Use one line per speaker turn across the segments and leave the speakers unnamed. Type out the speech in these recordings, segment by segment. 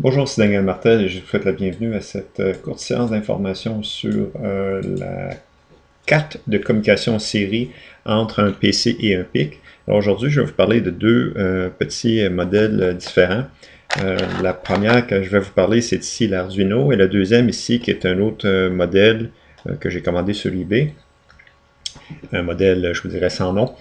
Bonjour, c'est Daniel Martel et je vous souhaite la bienvenue à cette courte séance d'information sur la carte de communication série entre un PC et un PIC. Alors aujourd'hui, je vais vous parler de deux petits modèles différents. La première que je vais vous parler, c'est ici l'Arduino, et la deuxième ici qui est un autre modèle que j'ai commandé sur eBay. Un modèle, je vous dirais, sans nom.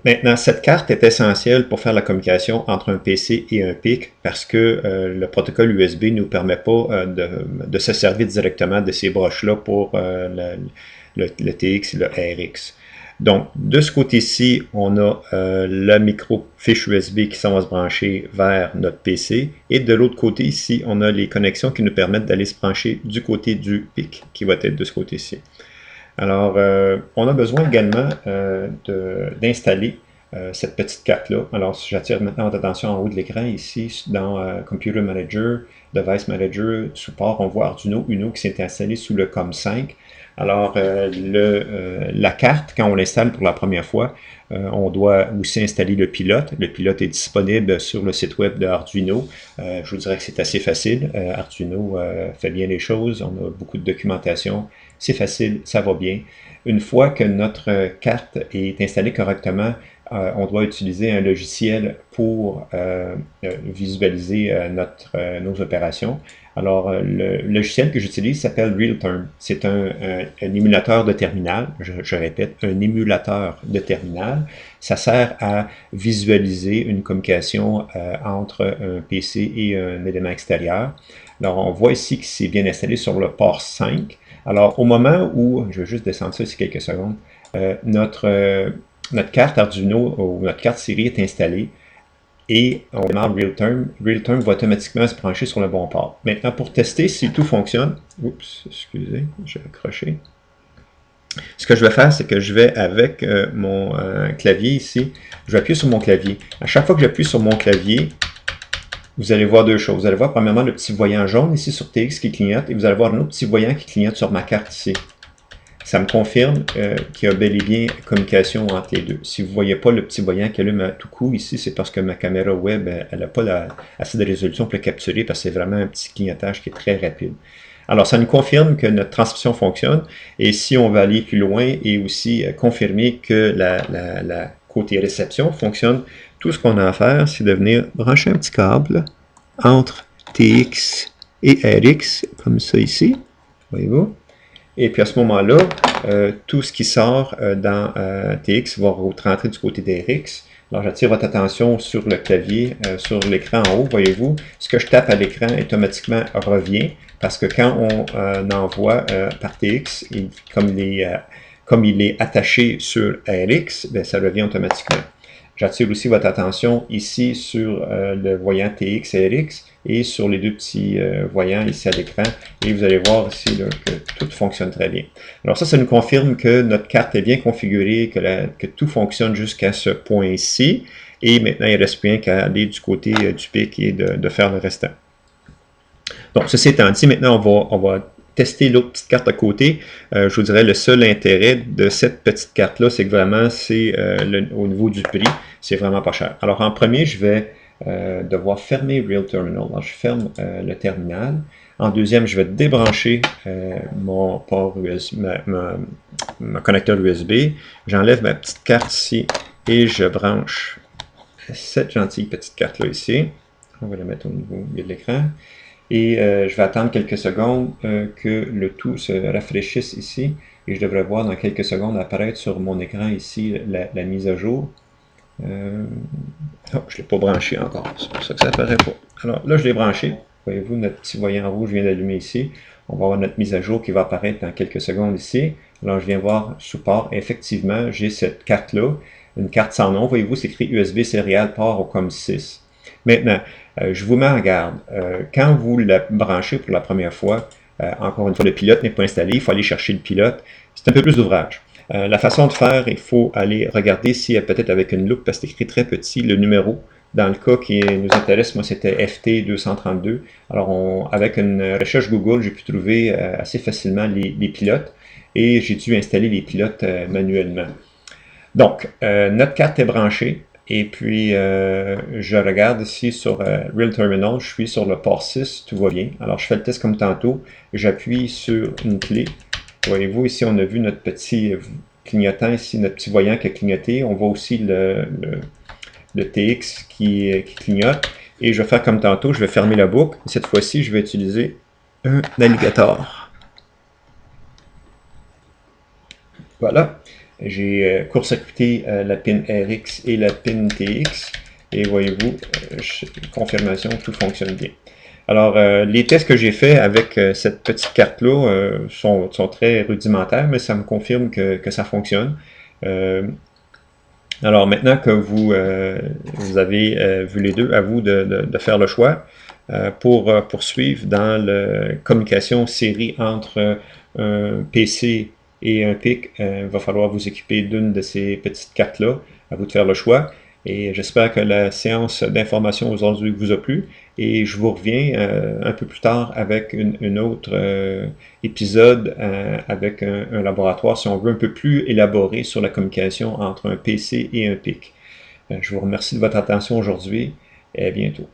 Maintenant, cette carte est essentielle pour faire la communication entre un PC et un PIC parce que le protocole USB ne nous permet pas de se servir directement de ces broches-là pour le TX et le RX. Donc, de ce côté-ci, on a le micro fiche USB qui s'en va se brancher vers notre PC. Et de l'autre côté, ici, on a les connexions qui nous permettent d'aller se brancher du côté du PIC, qui va être de ce côté-ci. Alors, on a besoin également d'installer cette petite carte-là. Alors, si j'attire maintenant votre attention en haut de l'écran, ici, dans Computer Manager, Device Manager, Support, on voit Arduino Uno qui s'est installé sous le COM5. Alors, la carte, quand on l'installe pour la première fois, on doit aussi installer le pilote. Le pilote est disponible sur le site web de Arduino. Je vous dirais que c'est assez facile. Arduino fait bien les choses. On a beaucoup de documentation. C'est facile, ça va bien. Une fois que notre carte est installée correctement, on doit utiliser un logiciel pour visualiser nos opérations. Alors, le logiciel que j'utilise s'appelle RealTerm. C'est un émulateur de terminal. Je répète, un émulateur de terminal. Ça sert à visualiser une communication entre un PC et un élément extérieur. Alors, on voit ici que c'est bien installé sur le port 5. Alors, au moment où, je vais juste descendre ça ici quelques secondes, notre carte Arduino ou notre carte série est installée et on démarre RealTerm. RealTerm va automatiquement se brancher sur le bon port. Maintenant, pour tester si tout fonctionne, oups, excusez, j'ai accroché. Ce que je vais faire, c'est que je vais avec mon clavier ici, je vais appuyer sur mon clavier. À chaque fois que j'appuie sur mon clavier, vous allez voir deux choses. Vous allez voir premièrement le petit voyant jaune ici sur TX qui clignote et vous allez voir un autre petit voyant qui clignote sur ma carte ici. Ça me confirme qu'il y a bel et bien communication entre les deux. Si vous ne voyez pas le petit voyant qui allume à tout coup ici, c'est parce que ma caméra web, elle n'a pas assez de résolution pour le capturer parce que c'est vraiment un petit clignotage qui est très rapide. Alors, ça nous confirme que notre transmission fonctionne et si on va aller plus loin et aussi confirmer que la côté réception fonctionne, tout ce qu'on a à faire, c'est de venir brancher un petit câble entre TX et RX, comme ça ici, voyez-vous. Et puis à ce moment-là, tout ce qui sort dans TX va rentrer du côté d'RX. Alors j'attire votre attention sur le clavier, sur l'écran en haut, voyez-vous, ce que je tape à l'écran automatiquement revient, parce que quand on envoie par TX, comme il est attaché sur RX, bien, ça revient automatiquement. J'attire aussi votre attention ici sur le voyant TX et RX et sur les deux petits voyants ici à l'écran. Et vous allez voir ici là, que tout fonctionne très bien. Alors ça nous confirme que notre carte est bien configurée, que tout fonctionne jusqu'à ce point-ci. Et maintenant, il ne reste plus qu'à aller du côté du PIC et de faire le restant. Donc, ceci étant dit, maintenant, on va tester l'autre petite carte à côté. Je vous dirais, le seul intérêt de cette petite carte-là, c'est que vraiment, c'est au niveau du prix, c'est vraiment pas cher. Alors, en premier, je vais devoir fermer RealTerminal. Alors, je ferme le terminal. En deuxième, je vais débrancher mon port USB, mon connecteur USB. J'enlève ma petite carte ici et je branche cette gentille petite carte-là ici. On va la mettre au milieu de l'écran. Et je vais attendre quelques secondes que le tout se rafraîchisse ici. Et je devrais voir dans quelques secondes apparaître sur mon écran ici la mise à jour. Oh, je ne l'ai pas branché encore, c'est pour ça que ça apparaît pas. Alors là, je l'ai branché. Voyez-vous, notre petit voyant rouge vient d'allumer ici. On va avoir notre mise à jour qui va apparaître dans quelques secondes ici. Alors, je viens voir support. Effectivement, j'ai cette carte-là, une carte sans nom. Voyez-vous, c'est écrit USB Serial Port au COM6. Maintenant, je vous mets en garde. Quand vous la branchez pour la première fois, encore une fois, le pilote n'est pas installé. Il faut aller chercher le pilote. C'est un peu plus d'ouvrage. La façon de faire, il faut aller regarder s'il y a peut-être avec une loupe, parce que c'est écrit très petit, le numéro. Dans le cas qui nous intéresse, moi, c'était FT232. Alors, avec une recherche Google, j'ai pu trouver assez facilement les pilotes et j'ai dû installer les pilotes manuellement. Donc, notre carte est branchée. Et puis, je regarde ici sur Real Terminal, je suis sur le port 6, tout va bien. Alors, je fais le test comme tantôt, j'appuie sur une clé. Voyez-vous, ici, on a vu notre petit clignotant, ici, notre petit voyant qui a clignoté. On voit aussi le TX qui clignote. Et je vais faire comme tantôt, je vais fermer la boucle. Cette fois-ci, je vais utiliser un navigateur. Voilà, j'ai court-circuité la pin RX et la pin TX. Et voyez-vous, confirmation, tout fonctionne bien. Alors, les tests que j'ai faits avec cette petite carte-là sont très rudimentaires, mais ça me confirme que ça fonctionne. Alors maintenant que vous avez vu les deux, à vous de faire le choix pour poursuivre dans la communication série entre un PC et un PIC. Il va falloir vous équiper d'une de ces petites cartes-là. À vous de faire le choix. Et j'espère que la séance d'information aujourd'hui vous a plu. Et je vous reviens un peu plus tard avec une autre épisode avec un laboratoire, si on veut, un peu plus élaboré sur la communication entre un PC et un PIC. Je vous remercie de votre attention aujourd'hui et à bientôt.